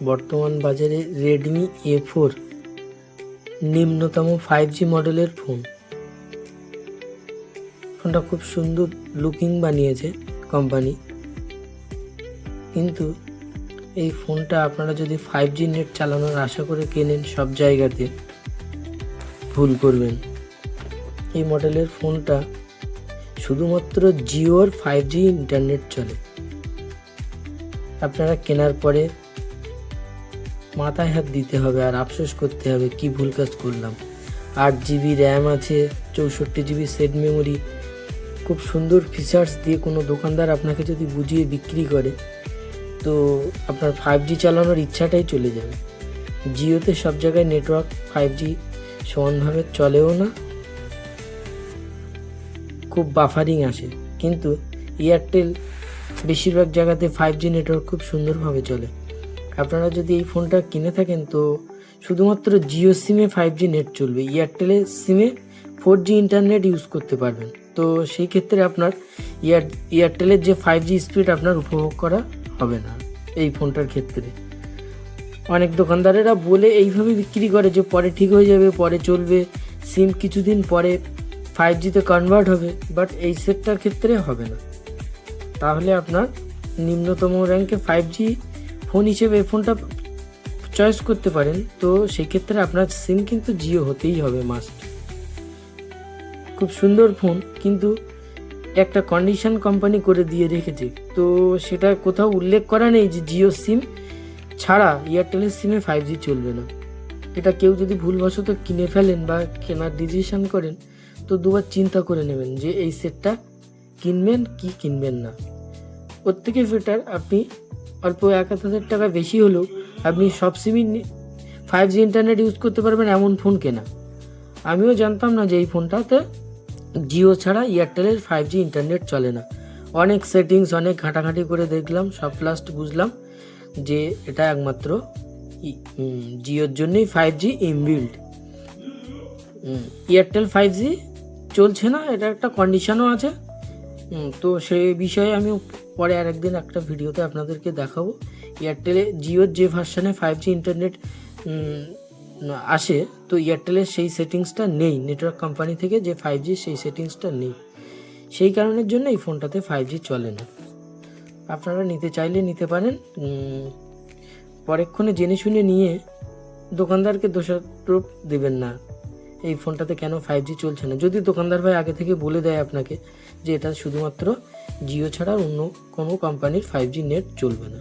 বর্তমান বাজারে Redmi A4 নিম্নতম 5G মডেলের ফোনটা খুব সুন্দর লুকিং বানিয়েছে কোম্পানি, কিন্তু এই ফোনটা আপনারা যদি 5G নেট চালানোর আশা করে কেনেন সব জায়গাতে ভুল করবেন। এই মডেলের ফোনটা শুধুমাত্র জিওর 5G ইন্টারনেট চলে। আপনারা কেনার পরে মাথায় হাত দিতে হবে আর আফসোস করতে হবে কি ভুল কাজ করলাম। 8GB র্যাম আছে, 64GB সেট মেমোরি, খুব সুন্দর ফিচার্স দিয়ে কোনো দোকানদার আপনাকে যদি বুঝিয়ে বিক্রি করে তো আপনার 5G চালানোর ইচ্ছাটাই চলে যাবে। জিওতে সব জায়গায় নেটওয়ার্ক 5G সমানভাবে চলেও না, খুব বাফারিং আসে, কিন্তু এয়ারটেল বেশিরভাগ জায়গাতে 5G নেটওয়ার্ক খুব সুন্দরভাবে চলে। আপনারা যদি এই ফোনটা কিনে থাকেন তো শুধুমাত্র জিও সিমে 5G নেট চলবে, এয়ারটেলের সিমে 4G ইন্টারনেট ইউজ করতে পারবেন। তো সেই ক্ষেত্রে আপনার এয়ারটেলের যে 5G স্পিড আপনার উপভোগ করা হবে না এই ফোনটার ক্ষেত্রে। অনেক দোকানদারেরা বলে এইভাবে বিক্রি করে যে পরে ঠিক হয়ে যাবে, পরে চলবে, সিম কিছুদিন পরে 5Gতে কনভার্ট হবে, বাট এই সেটটার ক্ষেত্রে হবে না। তাহলে আপনার নিম্নতম র্যাঙ্কে 5G ফোন হিসেবে এই ফোনটা চয়েস করতে পারেন। তো সেই ক্ষেত্রে আপনার সিম কিন্তু জিও হতেই হবে মাস্ট। খুব সুন্দর ফোন, কিন্তু একটা কন্ডিশন কোম্পানি করে দিয়ে রেখেছে, তো সেটা কোথাও উল্লেখ করা নেই যে জিও সিম ছাড়া এয়ারটেলের সিমে 5G চলবে না। এটা কেউ যদি ভুলবশত কিনে ফেলেন বা কেনার ডিসিশন করেন তো দুবার চিন্তা করে নেবেন যে এই সেটটা কিনবেন কি কিনবেন না। ওর থেকে বেটার আপনি অল্প 1,000 টাকা বেশি হলেও আপনি সব সিমই 5G ইন্টারনেট ইউজ করতে পারবেন এমন ফোন কেনা। আমিও জানতাম না যে এই ফোনটাতে জিও ছাড়া এয়ারটেলের 5G ইন্টারনেট চলে না। অনেক সেটিংস অনেক ঘাঁটাঘাঁটি করে দেখলাম, সব লাস্ট বুঝলাম যে এটা একমাত্র জিওর জন্যই 5G ইনবিল্ড। এয়ারটেল 5G চলছে না, এটা একটা কন্ডিশনও আছে। তো সেই বিষয়ে আমি পরে আরেকদিন একটা ভিডিওতে আপনাদেরকে দেখাবো। এয়ারটেলে জিওর যে ভার্সানে 5G ইন্টারনেট আসে, তো এয়ারটেলের সেই সেটিংসটা নেই, নেটওয়ার্ক কোম্পানি থেকে যে 5G সেই সেটিংসটা নেই, সেই কারণের জন্য এই ফোনটাতে 5G চলে না। আপনারা নিতে চাইলে নিতে পারেন, পরেক্ষণে জেনে শুনে নিয়ে দোকানদারকে দোষারোপ দেবেন না এই ফোনটাতে কেন 5G চলছে না, যদি দোকানদার ভাই আগে থেকে বলে দেয় আপনাকে যে এটা শুধুমাত্র জিও ছাড়া অন্য কোনো কোম্পানির 5G নেট চলবে না।